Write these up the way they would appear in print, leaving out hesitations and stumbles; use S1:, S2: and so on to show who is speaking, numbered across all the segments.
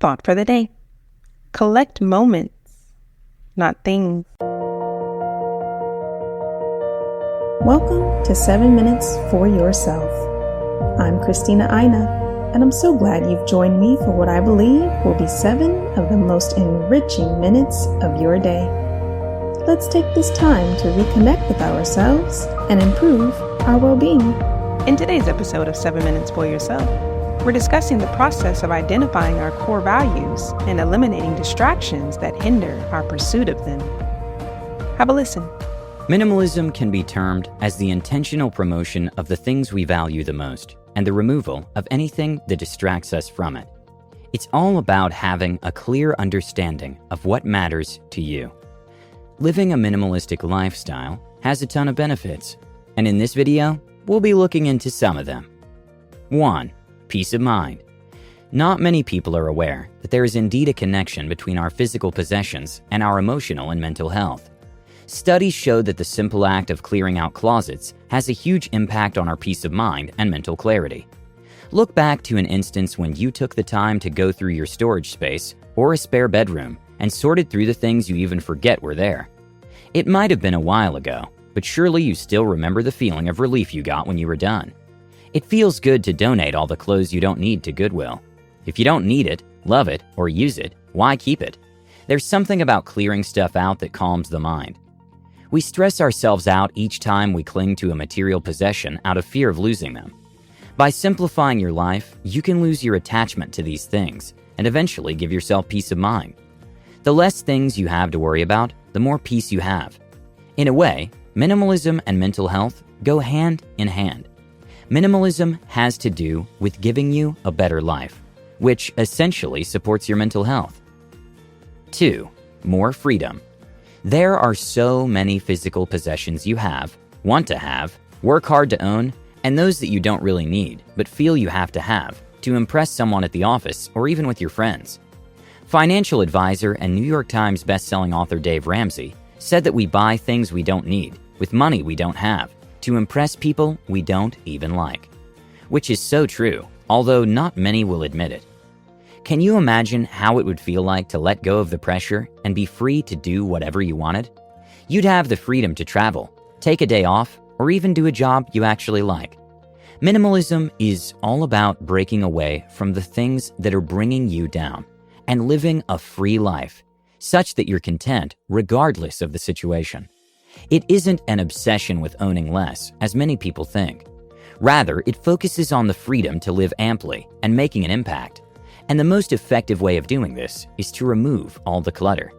S1: thought for the day. Collect moments, not things.
S2: Welcome to 7 Minutes for Yourself. I'm Christina Aina, and I'm so glad you've joined me for what I believe will be 7 of the most enriching minutes of your day. Let's take this time to reconnect with ourselves and improve our well-being.
S1: In today's episode of 7 Minutes for Yourself, we're discussing the process of identifying our core values and eliminating distractions that hinder our pursuit of them. Have a listen.
S3: Minimalism can be termed as the intentional promotion of the things we value the most and the removal of anything that distracts us from it. It's all about having a clear understanding of what matters to you. Living a minimalistic lifestyle has a ton of benefits, and in this video, we'll be looking into some of them. 1. Peace of mind. Not many people are aware that there is indeed a connection between our physical possessions and our emotional and mental health. Studies show that the simple act of clearing out closets has a huge impact on our peace of mind and mental clarity. Look back to an instance when you took the time to go through your storage space or a spare bedroom and sorted through the things you even forget were there. It might have been a while ago, but surely you still remember the feeling of relief you got when you were done. It feels good to donate all the clothes you don't need to Goodwill. If you don't need it, love it, or use it, why keep it? There's something about clearing stuff out that calms the mind. We stress ourselves out each time we cling to a material possession out of fear of losing them. By simplifying your life, you can lose your attachment to these things and eventually give yourself peace of mind. The less things you have to worry about, the more peace you have. In a way, minimalism and mental health go hand in hand. Minimalism has to do with giving you a better life, which essentially supports your mental health. 2. More freedom. There are so many physical possessions you have, want to have, work hard to own, and those that you don't really need, but feel you have to impress someone at the office or even with your friends. Financial advisor and New York Times bestselling author Dave Ramsey said that we buy things we don't need, with money we don't have, to impress people we don't even like. Which is so true, although not many will admit it. Can you imagine how it would feel like to let go of the pressure and be free to do whatever you wanted? You'd have the freedom to travel, take a day off, or even do a job you actually like. Minimalism is all about breaking away from the things that are bringing you down and living a free life, such that you're content regardless of the situation. It isn't an obsession with owning less, as many people think. Rather, it focuses on the freedom to live amply and making an impact. And the most effective way of doing this is to remove all the clutter.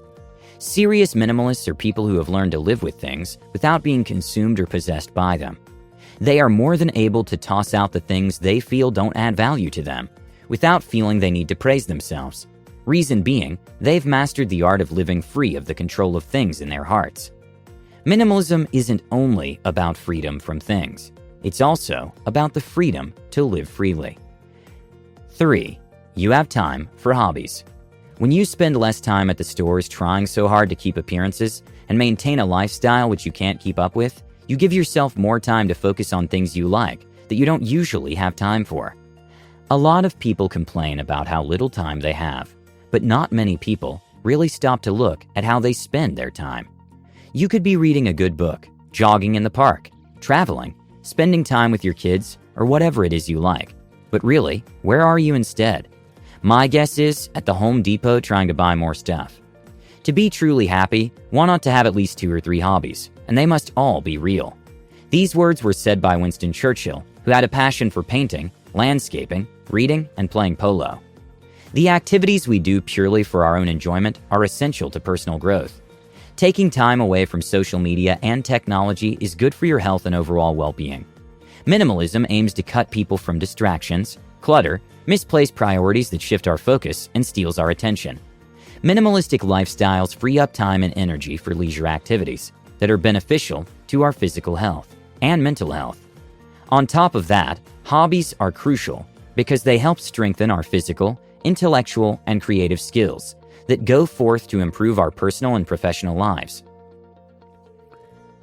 S3: Serious minimalists are people who have learned to live with things without being consumed or possessed by them. They are more than able to toss out the things they feel don't add value to them, without feeling they need to praise themselves. Reason being, they've mastered the art of living free of the control of things in their hearts. Minimalism isn't only about freedom from things. It's also about the freedom to live freely. 3. You have time for hobbies. When you spend less time at the stores trying so hard to keep appearances and maintain a lifestyle which you can't keep up with, you give yourself more time to focus on things you like that you don't usually have time for. A lot of people complain about how little time they have, but not many people really stop to look at how they spend their time. You could be reading a good book, jogging in the park, traveling, spending time with your kids, or whatever it is you like. But really, where are you instead? My guess is at the Home Depot trying to buy more stuff. To be truly happy, one ought to have at least 2 or 3 hobbies, and they must all be real. These words were said by Winston Churchill, who had a passion for painting, landscaping, reading, and playing polo. The activities we do purely for our own enjoyment are essential to personal growth. Taking time away from social media and technology is good for your health and overall well-being. Minimalism aims to cut people from distractions, clutter, misplaced priorities that shift our focus and steals our attention. Minimalistic lifestyles free up time and energy for leisure activities that are beneficial to our physical health and mental health. On top of that, hobbies are crucial because they help strengthen our physical, intellectual, and creative skills that go forth to improve our personal and professional lives.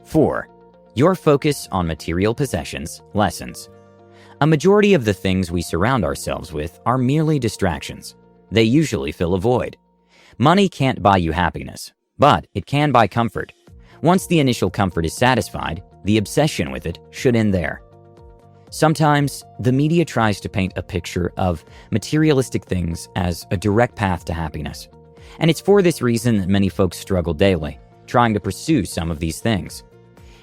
S3: 4. Your focus on material possessions lessens. A majority of the things we surround ourselves with are merely distractions. They usually fill a void. Money can't buy you happiness, but it can buy comfort. Once the initial comfort is satisfied, the obsession with it should end there. Sometimes, the media tries to paint a picture of materialistic things as a direct path to happiness. And it's for this reason that many folks struggle daily, trying to pursue some of these things.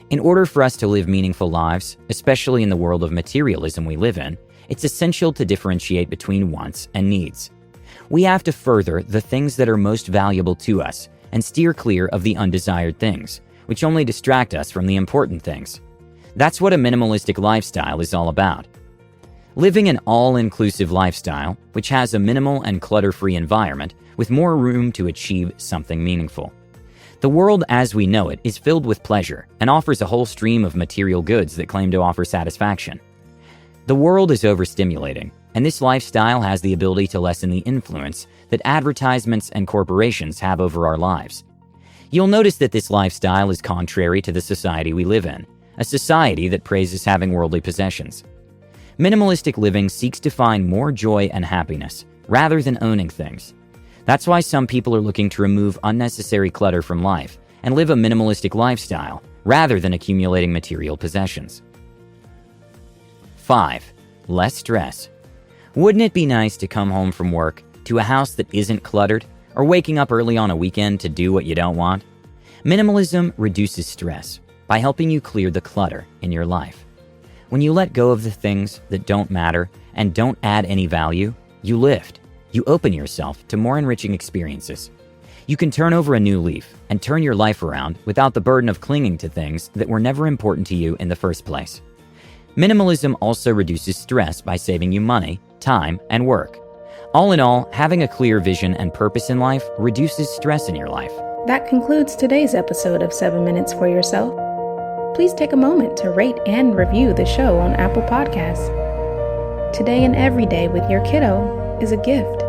S3: In order for us to live meaningful lives, especially in the world of materialism we live in, it's essential to differentiate between wants and needs. We have to further the things that are most valuable to us and steer clear of the undesired things, which only distract us from the important things. That's what a minimalistic lifestyle is all about. Living an all-inclusive lifestyle, which has a minimal and clutter-free environment with more room to achieve something meaningful. The world as we know it is filled with pleasure and offers a whole stream of material goods that claim to offer satisfaction. The world is overstimulating, and this lifestyle has the ability to lessen the influence that advertisements and corporations have over our lives. You'll notice that this lifestyle is contrary to the society we live in, a society that praises having worldly possessions. Minimalistic living seeks to find more joy and happiness, rather than owning things. That's why some people are looking to remove unnecessary clutter from life and live a minimalistic lifestyle, rather than accumulating material possessions. 5. Less stress. Wouldn't it be nice to come home from work to a house that isn't cluttered, or waking up early on a weekend to do what you don't want? Minimalism reduces stress by helping you clear the clutter in your life. When you let go of the things that don't matter and don't add any value, you lift. You open yourself to more enriching experiences. You can turn over a new leaf and turn your life around without the burden of clinging to things that were never important to you in the first place. Minimalism also reduces stress by saving you money, time, and work. All in all, having a clear vision and purpose in life reduces stress in your life.
S2: That concludes today's episode of 7 Minutes for Yourself. Please take a moment to rate and review the show on Apple Podcasts. Today and every day with your kiddo is a gift.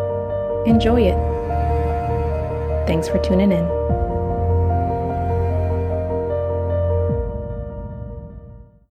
S2: Enjoy it. Thanks for tuning in.